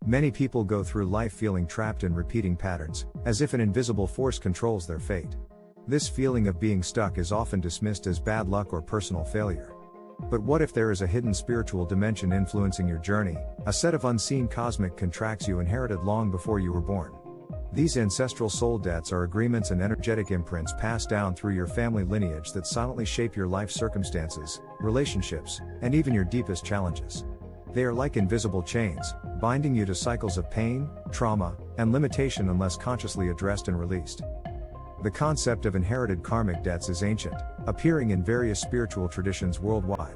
Many people go through life feeling trapped in repeating patterns, as if an invisible force controls their fate. This feeling of being stuck is often dismissed as bad luck or personal failure. But what if there is a hidden spiritual dimension influencing your journey, a set of unseen cosmic contracts you inherited long before you were born? These ancestral soul debts are agreements and energetic imprints passed down through your family lineage that silently shape your life circumstances, relationships, and even your deepest challenges. They are like invisible chains, binding you to cycles of pain, trauma, and limitation unless consciously addressed and released. The concept of inherited karmic debts is ancient, appearing in various spiritual traditions worldwide.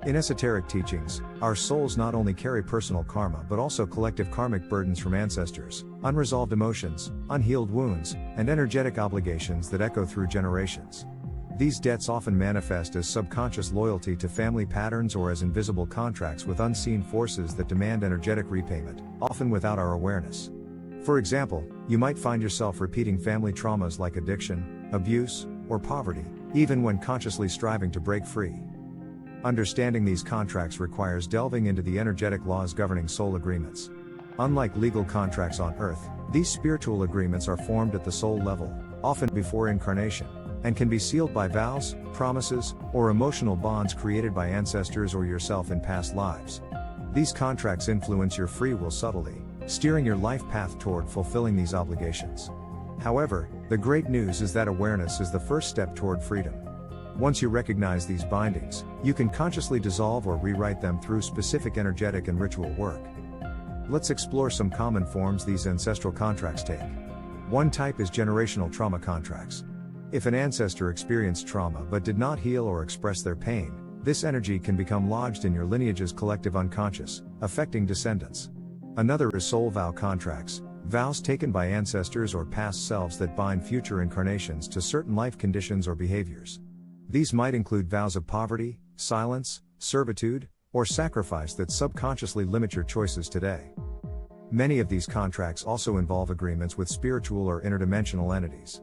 In esoteric teachings, our souls not only carry personal karma but also collective karmic burdens from ancestors, unresolved emotions, unhealed wounds, and energetic obligations that echo through generations. These debts often manifest as subconscious loyalty to family patterns or as invisible contracts with unseen forces that demand energetic repayment, often without our awareness. For example, you might find yourself repeating family traumas like addiction, abuse, or poverty, even when consciously striving to break free. Understanding these contracts requires delving into the energetic laws governing soul agreements. Unlike legal contracts on earth, these spiritual agreements are formed at the soul level, often before incarnation, and can be sealed by vows, promises, or emotional bonds created by ancestors or yourself in past lives. These contracts influence your free will subtly, steering your life path toward fulfilling these obligations. However, the great news is that awareness is the first step toward freedom. Once you recognize these bindings, you can consciously dissolve or rewrite them through specific energetic and ritual work. Let's explore some common forms these ancestral contracts take. One type is generational trauma contracts. If an ancestor experienced trauma but did not heal or express their pain, this energy can become lodged in your lineage's collective unconscious, affecting descendants. Another is soul vow contracts, vows taken by ancestors or past selves that bind future incarnations to certain life conditions or behaviors. These might include vows of poverty, silence, servitude, or sacrifice that subconsciously limit your choices today. Many of these contracts also involve agreements with spiritual or interdimensional entities.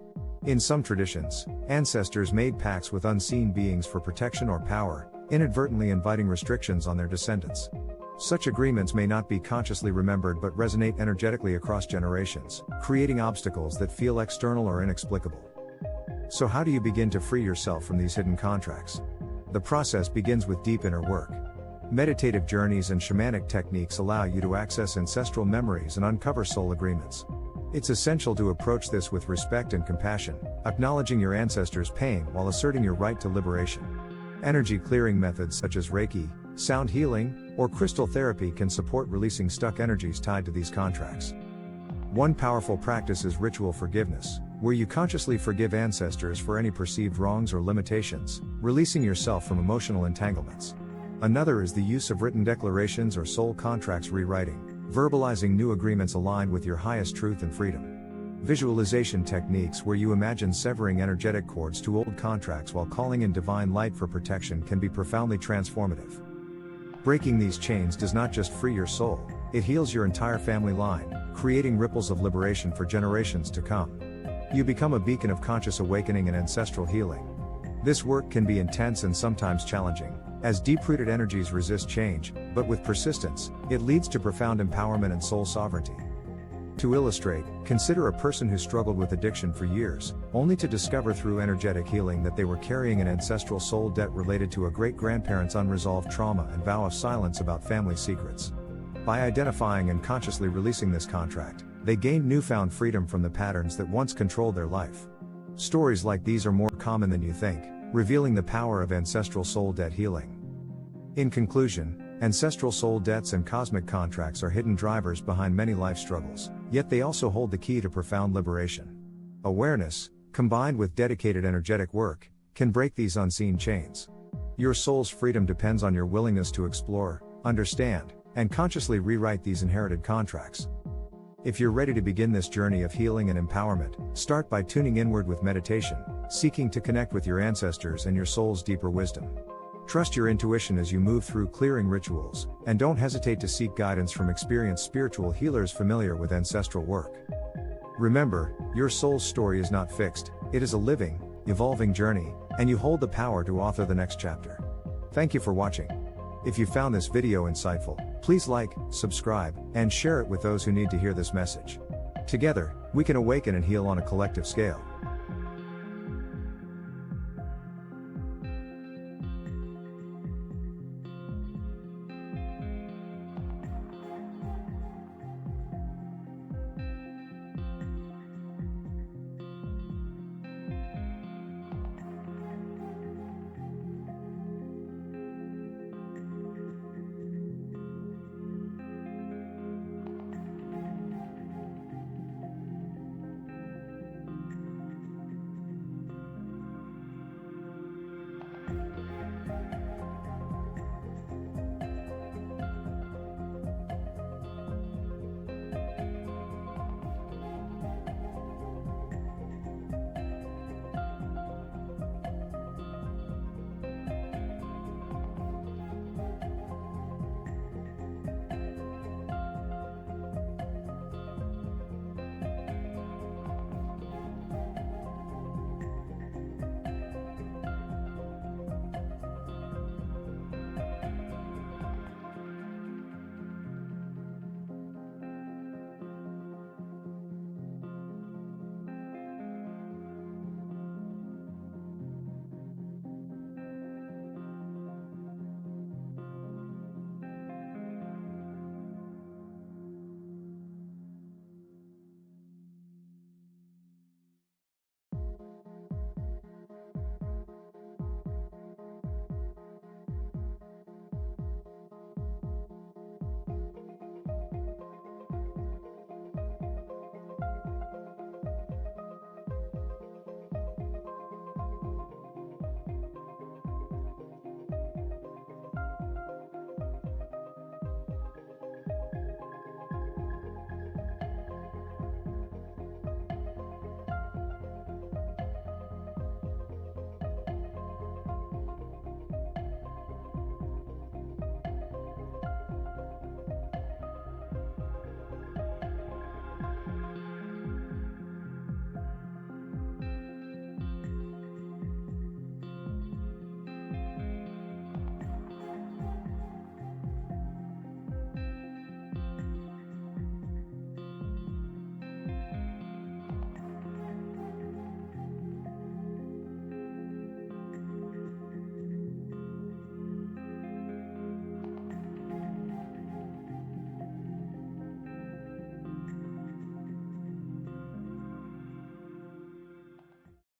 In some traditions, ancestors made pacts with unseen beings for protection or power, inadvertently inviting restrictions on their descendants. Such agreements may not be consciously remembered but resonate energetically across generations, creating obstacles that feel external or inexplicable. So how do you begin to free yourself from these hidden contracts? The process begins with deep inner work. Meditative journeys and shamanic techniques allow you to access ancestral memories and uncover soul agreements. It's essential to approach this with respect and compassion, acknowledging your ancestors' pain while asserting your right to liberation. Energy clearing methods such as Reiki, sound healing, or crystal therapy can support releasing stuck energies tied to these contracts. One powerful practice is ritual forgiveness, where you consciously forgive ancestors for any perceived wrongs or limitations, releasing yourself from emotional entanglements. Another is the use of written declarations or soul contracts rewriting, verbalizing new agreements aligned with your highest truth and freedom. Visualization techniques where you imagine severing energetic cords to old contracts while calling in divine light for protection can be profoundly transformative. Breaking these chains does not just free your soul, it heals your entire family line, creating ripples of liberation for generations to come. You become a beacon of conscious awakening and ancestral healing. This work can be intense and sometimes challenging, as deep-rooted energies resist change, but with persistence, it leads to profound empowerment and soul sovereignty. To illustrate, consider a person who struggled with addiction for years, only to discover through energetic healing that they were carrying an ancestral soul debt related to a great-grandparent's unresolved trauma and vow of silence about family secrets. By identifying and consciously releasing this contract, they gained newfound freedom from the patterns that once controlled their life. Stories like these are more common than you think, revealing the power of ancestral soul debt healing. In conclusion, ancestral soul debts and cosmic contracts are hidden drivers behind many life struggles, yet they also hold the key to profound liberation. Awareness, combined with dedicated energetic work, can break these unseen chains. Your soul's freedom depends on your willingness to explore, understand, and consciously rewrite these inherited contracts. If you're ready to begin this journey of healing and empowerment, start by tuning inward with meditation, seeking to connect with your ancestors and your soul's deeper wisdom. Trust your intuition as you move through clearing rituals, and don't hesitate to seek guidance from experienced spiritual healers familiar with ancestral work. Remember, your soul's story is not fixed, it is a living, evolving journey, and you hold the power to author the next chapter. Thank you for watching. If you found this video insightful, please like, subscribe, and share it with those who need to hear this message. Together, we can awaken and heal on a collective scale.